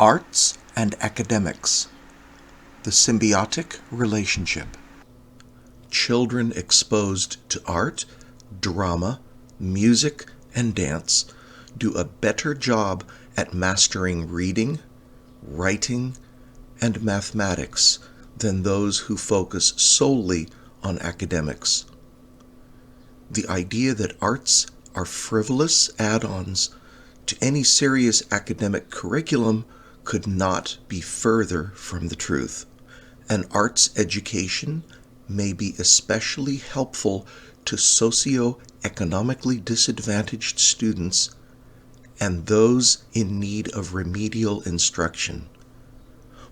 Arts and academics. The symbiotic relationship. Children exposed to art, drama, music, and dance do a better job at mastering reading, writing, and mathematics than those who focus solely on academics. The idea that arts are frivolous add-ons to any serious academic curriculum could not be further from the truth. An arts education may be especially helpful to socio-economically disadvantaged students and those in need of remedial instruction.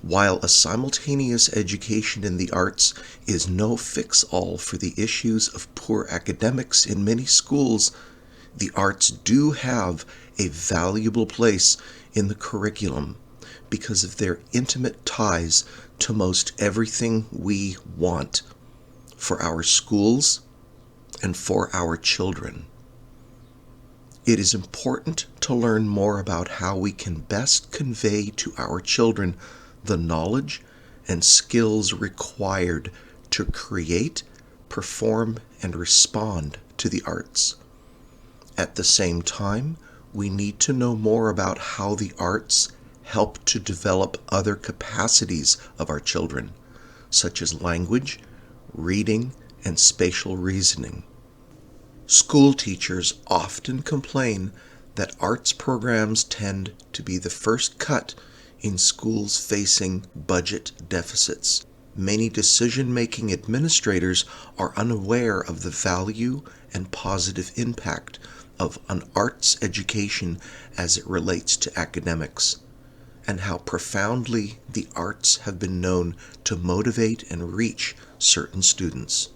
While a simultaneous education in the arts is no fix-all for the issues of poor academics in many schools, the arts do have a valuable place in the curriculum because of their intimate ties to most everything we want for our schools and for our children. It is important to learn more about how we can best convey to our children the knowledge and skills required to create, perform, and respond to the arts. At the same time, we need to know more about how the arts help to develop other capacities of our children, such as language, reading, and spatial reasoning. School teachers often complain that arts programs tend to be the first cut in schools facing budget deficits. Many decision-making administrators are unaware of the value and positive impact of an arts education as it relates to academics, and how profoundly the arts have been known to motivate and reach certain students.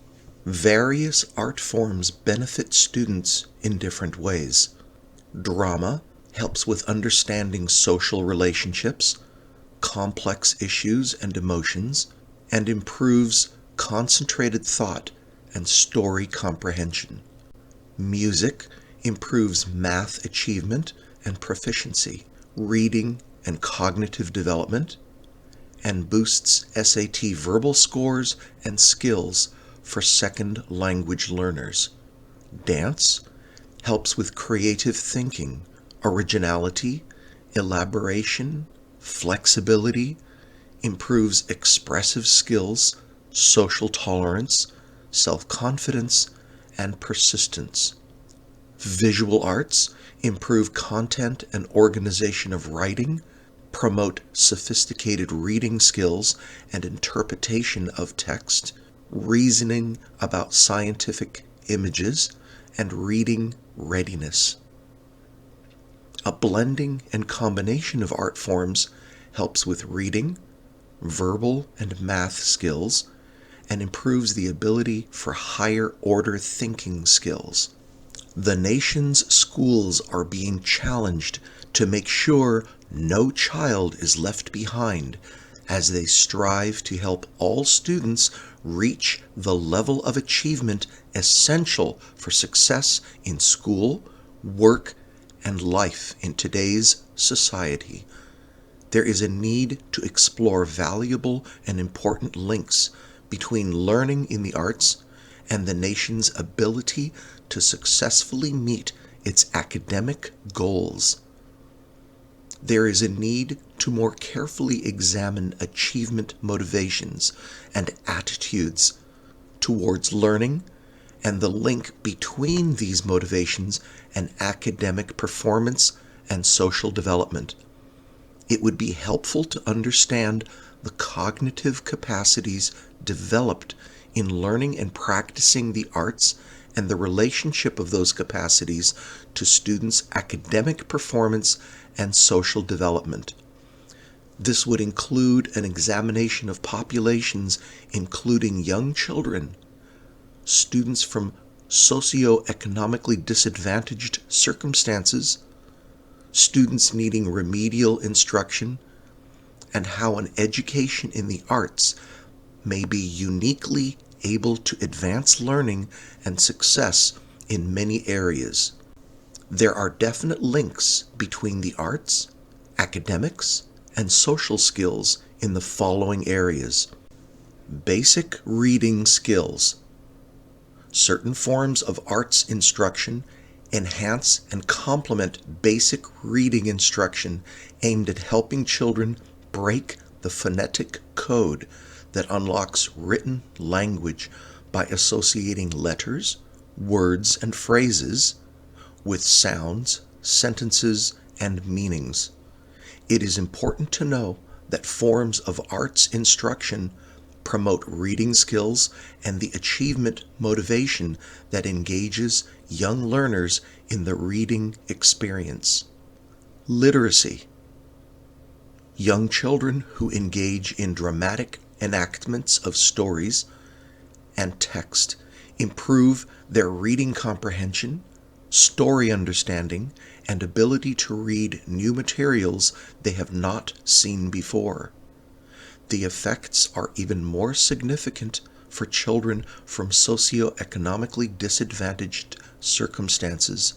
Various art forms benefit students in different ways. Drama helps with understanding social relationships, complex issues and emotions, and improves concentrated thought and story comprehension. Music improves math achievement and proficiency, reading and cognitive development, and boosts SAT verbal scores and skills for second language learners. Dance helps with creative thinking, originality, elaboration, flexibility, improves expressive skills, social tolerance, self-confidence, and persistence. Visual arts improve content and organization of writing, promote sophisticated reading skills and interpretation of text, reasoning about scientific images, and reading readiness. A blending and combination of art forms helps with reading, verbal and math skills, and improves the ability for higher order thinking skills. The nation's schools are being challenged to make sure no child is left behind as they strive to help all students reach the level of achievement essential for success in school, work, and life in today's society. There is a need to explore valuable and important links between learning in the arts and the nation's ability to successfully meet its academic goals. There is a need to more carefully examine achievement motivations and attitudes towards learning and the link between these motivations and academic performance and social development. It would be helpful to understand the cognitive capacities developed in learning and practicing the arts and the relationship of those capacities to students' academic performance and social development. This would include an examination of populations including young children, students from socio-economically disadvantaged circumstances, students needing remedial instruction, and how an education in the arts may be uniquely able to advance learning and success in many areas. There are definite links between the arts, academics, and social skills in the following areas. Basic reading skills. Certain forms of arts instruction enhance and complement basic reading instruction aimed at helping children break the phonetic code that unlocks written language by associating letters, words, and phrases with sounds, sentences, and meanings. It is important to know that forms of arts instruction promote reading skills and the achievement motivation that engages young learners in the reading experience. Literacy. Young children who engage in dramatic enactments of stories and text improve their reading comprehension, story understanding, and ability to read new materials they have not seen before. The effects are even more significant for children from socioeconomically disadvantaged circumstances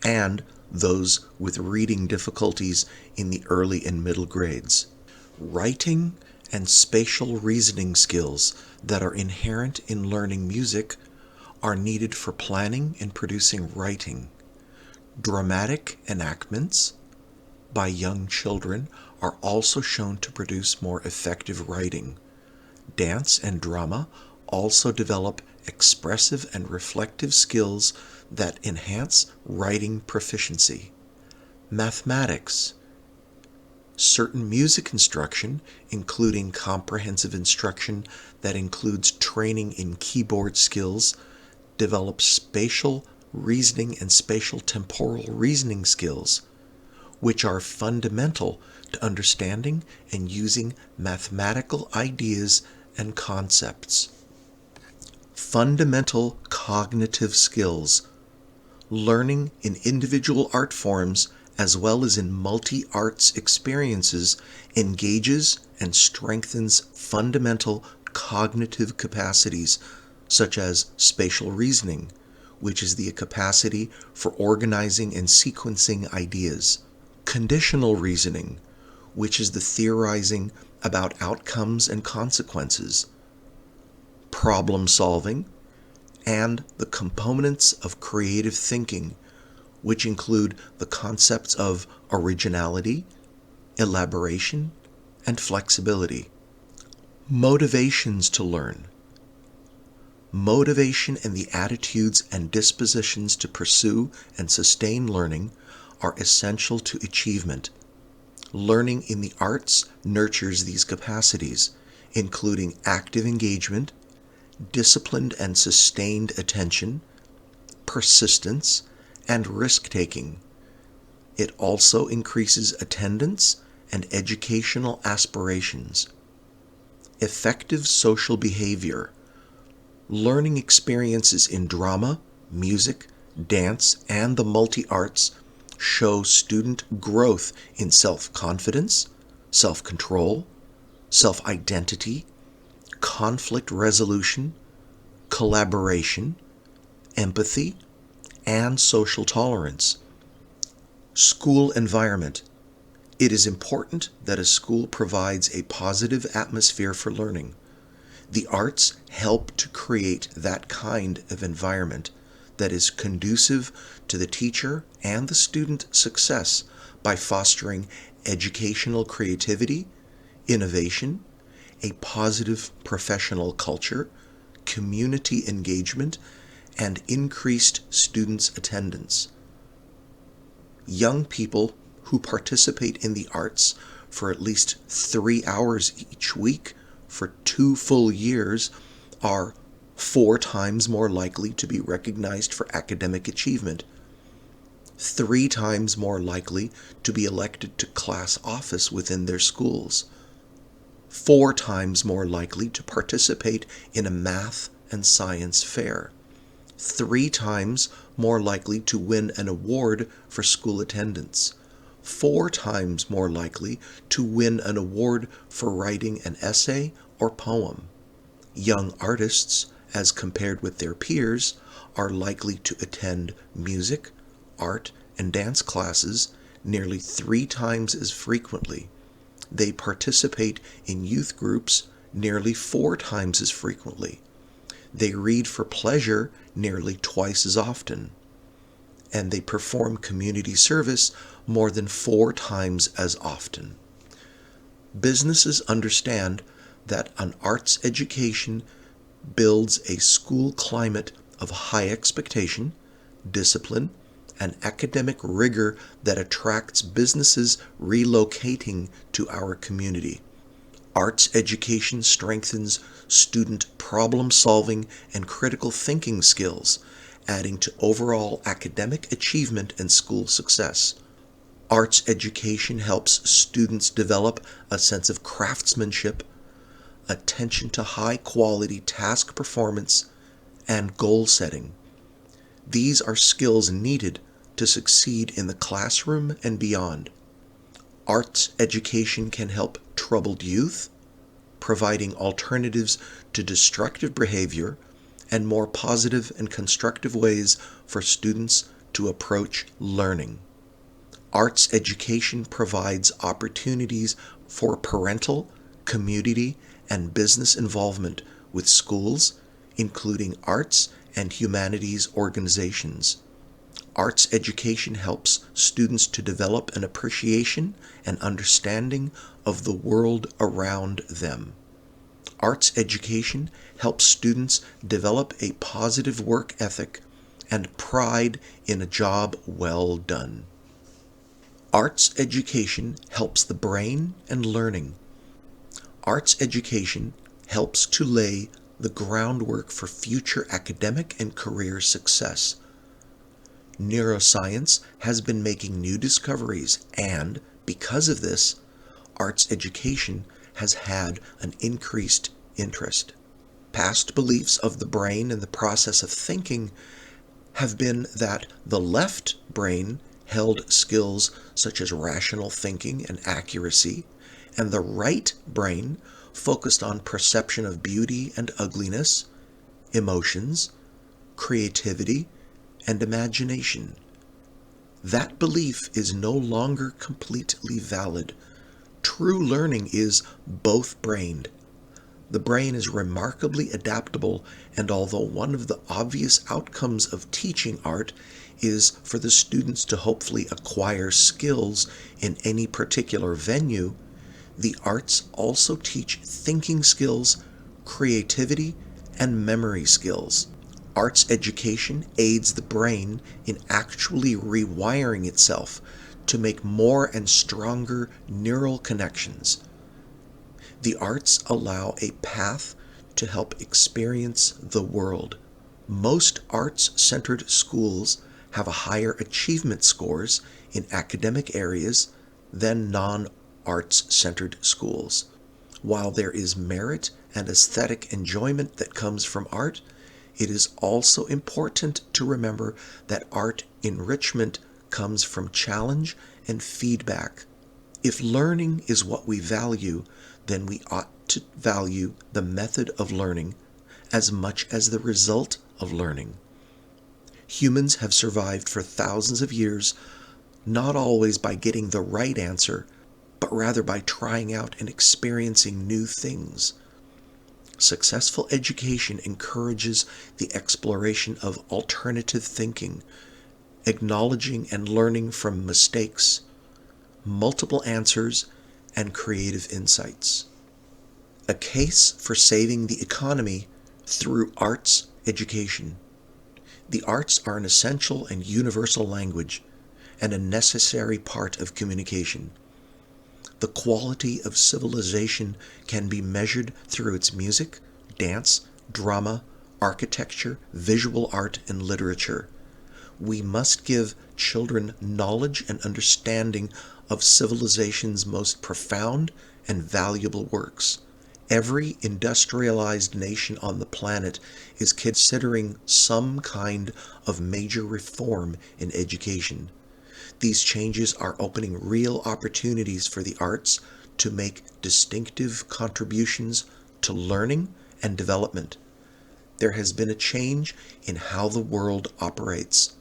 and those with reading difficulties in the early and middle grades. Writing and spatial reasoning skills that are inherent in learning music are needed for planning and producing writing. Dramatic enactments by young children are also shown to produce more effective writing. Dance and drama also develop expressive and reflective skills that enhance writing proficiency. Mathematics. Certain music instruction, including comprehensive instruction that includes training in keyboard skills, develops spatial reasoning and spatial temporal reasoning skills, which are fundamental to understanding and using mathematical ideas and concepts. Fundamental cognitive skills. Learning in individual art forms as well as in multi-arts experiences engages and strengthens fundamental cognitive capacities such as spatial reasoning, which is the capacity for organizing and sequencing ideas. Conditional reasoning, which is the theorizing about outcomes and consequences. Problem solving, and the components of creative thinking, which include the concepts of originality, elaboration, and flexibility. Motivations to learn. Motivation and the attitudes and dispositions to pursue and sustain learning are essential to achievement. Learning in the arts nurtures these capacities, including active engagement, disciplined and sustained attention, persistence, and risk-taking. It also increases attendance and educational aspirations. Effective social behavior. Learning experiences in drama, music, dance, and the multi-arts show student growth in self-confidence, self-control, self-identity, conflict resolution, collaboration, empathy, and social tolerance. School environment. It is important that a school provides a positive atmosphere for learning. The arts help to create that kind of environment that is conducive to the teacher and the student success by fostering educational creativity, innovation, a positive professional culture, community engagement, and increased students' attendance. Young people who participate in the arts for at least 3 hours each week for 2 full years are 4 times more likely to be recognized for academic achievement, 3 times more likely to be elected to class office within their schools, 4 times more likely to participate in a math and science fair, 3 times more likely to win an award for school attendance, 4 times more likely to win an award for writing an essay or poem. Young artists, as compared with their peers, are likely to attend music, art, and dance classes nearly 3 times as frequently, They participate in youth groups nearly 4 times as frequently. They read for pleasure nearly twice as often. And they perform community service more than 4 times as often. Businesses understand that an arts education builds a school climate of high expectation, discipline, and academic rigor that attracts businesses relocating to our community. Arts education strengthens student problem solving and critical thinking skills, adding to overall academic achievement and school success. Arts education helps students develop a sense of craftsmanship, attention to high quality task performance, and goal setting. These are skills needed to succeed in the classroom and beyond. Arts education can help troubled youth, providing alternatives to destructive behavior and more positive and constructive ways for students to approach learning. Arts education provides opportunities for parental, community, and business involvement with schools, including arts and humanities organizations. Arts education helps students to develop an appreciation and understanding of the world around them. Arts education helps students develop a positive work ethic and pride in a job well done. Arts education helps the brain and learning. Arts education helps to lay the groundwork for future academic and career success. Neuroscience has been making new discoveries, and because of this, arts education has had an increased interest. Past beliefs of the brain and the process of thinking have been that the left brain held skills such as rational thinking and accuracy, and the right brain focused on perception of beauty and ugliness, emotions, creativity, and imagination. That belief is no longer completely valid. True learning is both-brained. The brain is remarkably adaptable, and although one of the obvious outcomes of teaching art is for the students to hopefully acquire skills in any particular venue, the arts also teach thinking skills, creativity, and memory skills. Arts education aids the brain in actually rewiring itself to make more and stronger neural connections. The arts allow a path to help experience the world. Most arts-centered schools have a higher achievement scores in academic areas than non-arts-centered schools. While there is merit and aesthetic enjoyment that comes from art, it is also important to remember that art enrichment comes from challenge and feedback. If learning is what we value, then we ought to value the method of learning as much as the result of learning. Humans have survived for thousands of years, not always by getting the right answer, but rather by trying out and experiencing new things. Successful education encourages the exploration of alternative thinking, acknowledging and learning from mistakes, multiple answers, and creative insights. A case for saving the economy through arts education. The arts are an essential and universal language and a necessary part of communication. The quality of civilization can be measured through its music, dance, drama, architecture, visual art, and literature. We must give children knowledge and understanding of civilization's most profound and valuable works. Every industrialized nation on the planet is considering some kind of major reform in education. These changes are opening real opportunities for the arts to make distinctive contributions to learning and development. There has been a change in how the world operates.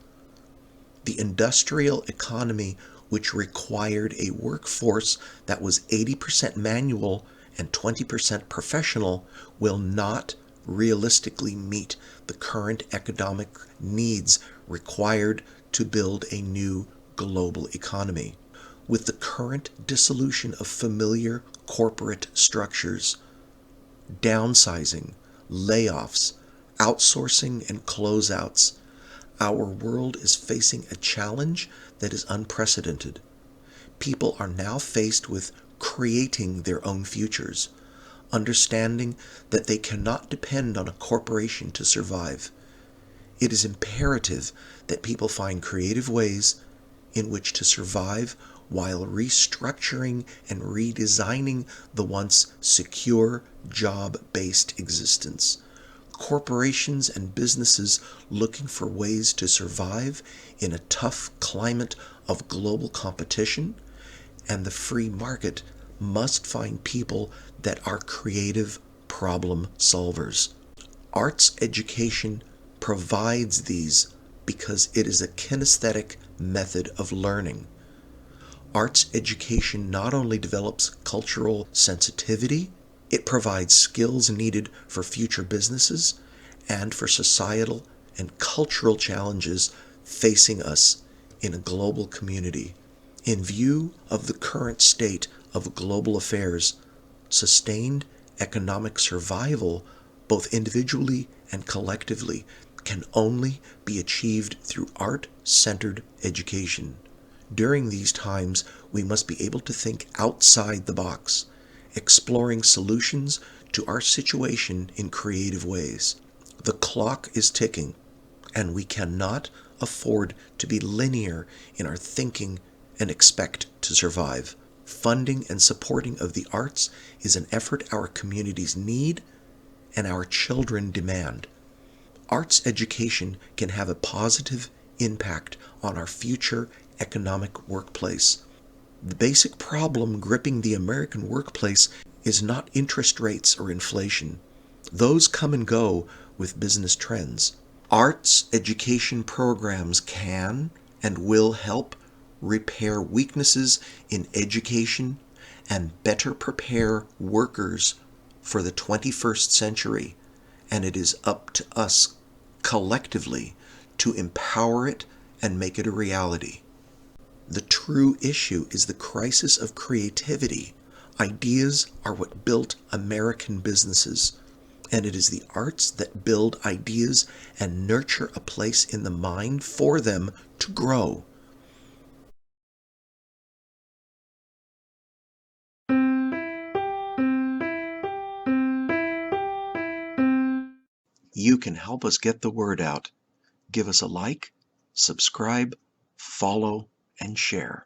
The industrial economy which required a workforce that was 80% manual and 20% professional, will not realistically meet the current economic needs required to build a new global economy. With the current dissolution of familiar corporate structures, downsizing, layoffs, outsourcing, and closeouts, our world is facing a challenge that is unprecedented. People are now faced with creating their own futures, understanding that they cannot depend on a corporation to survive. It is imperative that people find creative ways in which to survive while restructuring and redesigning the once secure job-based existence. Corporations and businesses looking for ways to survive in a tough climate of global competition, and the free market must find people that are creative problem solvers. Arts education provides these because it is a kinesthetic method of learning. Arts education not only develops cultural sensitivity, it provides skills needed for future businesses and for societal and cultural challenges facing us in a global community. In view of the current state of global affairs, sustained economic survival, both individually and collectively, can only be achieved through art-centered education. During these times, we must be able to think outside the box, exploring solutions to our situation in creative ways. The clock is ticking, and we cannot afford to be linear in our thinking and expect to survive. Funding and supporting of the arts is an effort our communities need and our children demand. Arts education can have a positive impact on our future economic workplace. The basic problem gripping the American workplace is not interest rates or inflation. Those come and go with business trends. Arts education programs can and will help repair weaknesses in education and better prepare workers for the 21st century, and it is up to us collectively to empower it and make it a reality. The true issue is the crisis of creativity. Ideas are what built American businesses, and it is the arts that build ideas and nurture a place in the mind for them to grow. You can help us get the word out. Give us a like, subscribe, follow, and share.